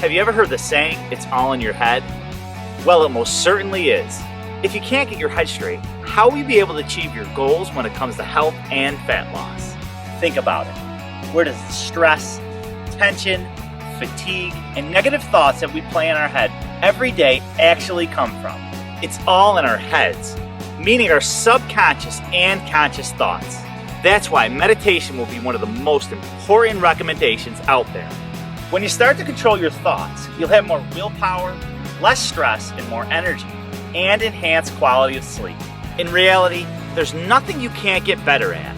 Have you ever heard the saying, it's all in your head? Well, it most certainly is. If you can't get your head straight, how will you be able to achieve your goals when it comes to health and fat loss? Think about it. Where does the stress, tension, fatigue, and negative thoughts that we play in our head every day actually come from? It's all in our heads, meaning our subconscious and conscious thoughts. That's why meditation will be one of the most important recommendations out there. When you start to control your thoughts, you'll have more willpower, less stress, and more energy, and enhanced quality of sleep. In reality, there's nothing you can't get better at.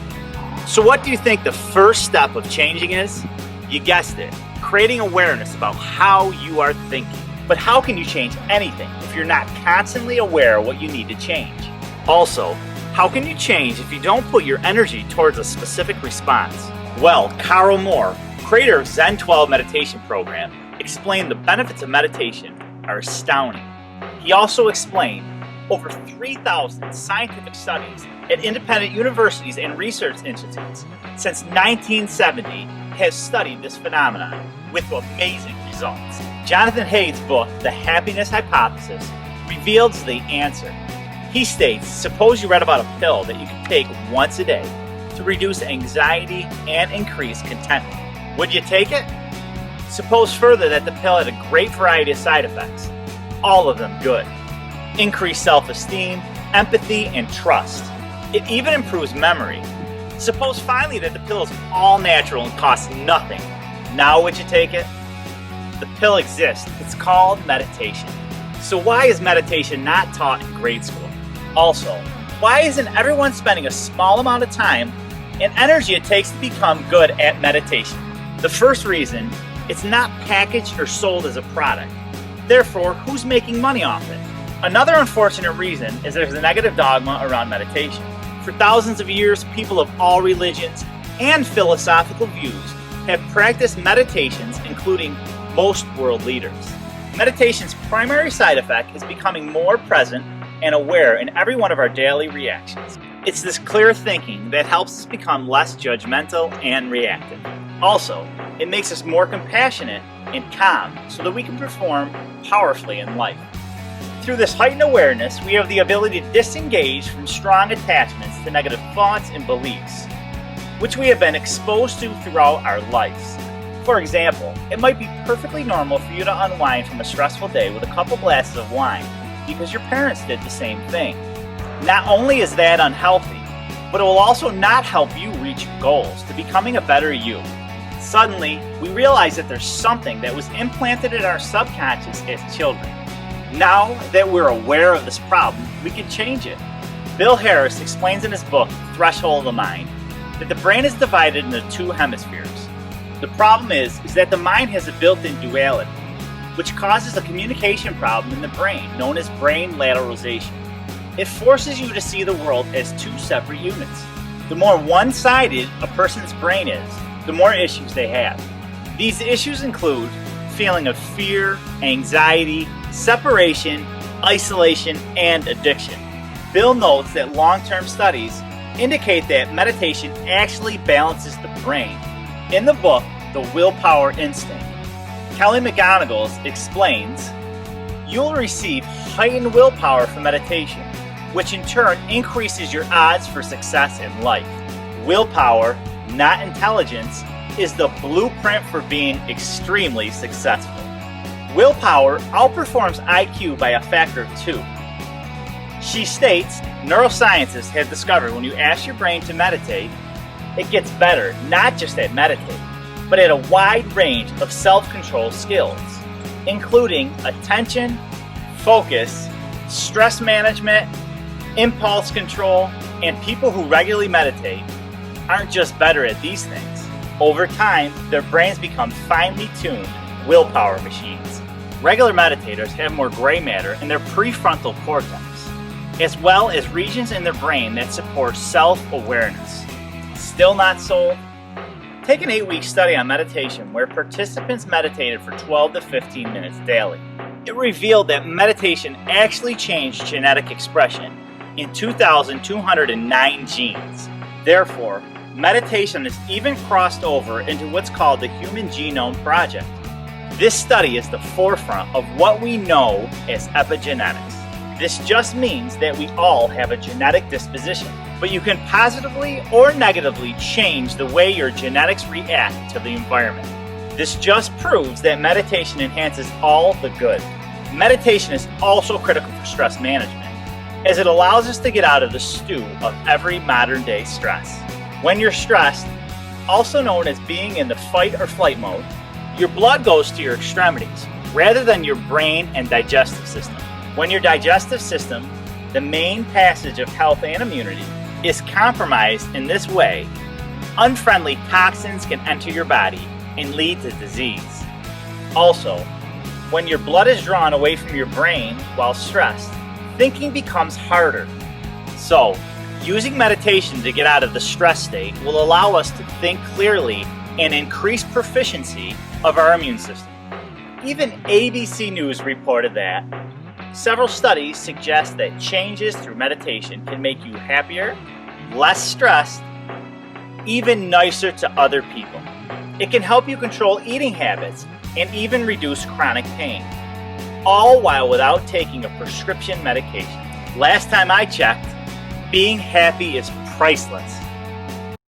So what do you think the first step of changing is? You guessed it, creating awareness about how you are thinking. But how can you change anything if you're not constantly aware of what you need to change? Also, how can you change if you don't put your energy towards a specific response? Well, Carl Moore, creator of Zen 12 meditation program, explained the benefits of meditation are astounding. He also explained over 3,000 scientific studies at independent universities and research institutes since 1970 have studied this phenomenon with amazing results. Jonathan Haid's book, The Happiness Hypothesis, reveals the answer. He states, suppose you read about a pill that you can take once a day to reduce anxiety and increase contentment. Would you take it? Suppose further that the pill had a great variety of side effects, all of them good. Increased self-esteem, empathy, and trust. It even improves memory. Suppose finally that the pill is all natural and costs nothing. Now would you take it? The pill exists. It's called meditation. So why is meditation not taught in grade school? Also, why isn't everyone spending a small amount of time and energy it takes to become good at meditation? The first reason, it's not packaged or sold as a product. Therefore, who's making money off it? Another unfortunate reason is there's a negative dogma around meditation. For thousands of years, people of all religions and philosophical views have practiced meditations, including most world leaders. Meditation's primary side effect is becoming more present and aware in every one of our daily reactions. It's this clear thinking that helps us become less judgmental and reactive. Also, it makes us more compassionate and calm so that we can perform powerfully in life. Through this heightened awareness, we have the ability to disengage from strong attachments to negative thoughts and beliefs, which we have been exposed to throughout our lives. For example, it might be perfectly normal for you to unwind from a stressful day with a couple glasses of wine because your parents did the same thing. Not only is that unhealthy, but it will also not help you reach your goals to becoming a better you. Suddenly, we realize that there's something that was implanted in our subconscious as children. Now that we're aware of this problem, we can change it. Bill Harris explains in his book, Threshold of the Mind, that the brain is divided into two hemispheres. The problem is that the mind has a built-in duality, which causes a communication problem in the brain known as brain lateralization. It forces you to see the world as two separate units. The more one-sided a person's brain is, the more issues they have. These issues include feeling of fear, anxiety, separation, isolation, and addiction. Bill notes that long-term studies indicate that meditation actually balances the brain. In the book, The Willpower Instinct, Kelly McGonigal explains, you'll receive heightened willpower from meditation, which in turn increases your odds for success in life. Willpower, not intelligence, is the blueprint for being extremely successful. Willpower outperforms IQ by a factor of 2. She states, neuroscientists have discovered when you ask your brain to meditate, it gets better not just at meditating, but at a wide range of self-control skills, including attention, focus, stress management, impulse control, and people who regularly meditate aren't just better at these things. Over time, their brains become finely tuned willpower machines. Regular meditators have more gray matter in their prefrontal cortex, as well as regions in their brain that support self-awareness. Still not sold? Take an 8-week study on meditation where participants meditated for 12 to 15 minutes daily. It revealed that meditation actually changed genetic expression in 2,209 genes. Therefore, meditation has even crossed over into what's called the Human Genome Project. This study is the forefront of what we know as epigenetics. This just means that we all have a genetic disposition, but you can positively or negatively change the way your genetics react to the environment. This just proves that meditation enhances all the good. Meditation is also critical for stress management, as it allows us to get out of the stew of every modern day stress. When you're stressed, also known as being in the fight or flight mode, your blood goes to your extremities rather than your brain and digestive system. When your digestive system, the main passage of health and immunity, is compromised in this way, unfriendly toxins can enter your body and lead to disease. Also, when your blood is drawn away from your brain while stressed, thinking becomes harder. So, using meditation to get out of the stress state will allow us to think clearly and increase proficiency of our immune system. Even ABC News reported that several studies suggest that changes through meditation can make you happier, less stressed, even nicer to other people. It can help you control eating habits and even reduce chronic pain, all while without taking a prescription medication. Last time I checked, being happy is priceless.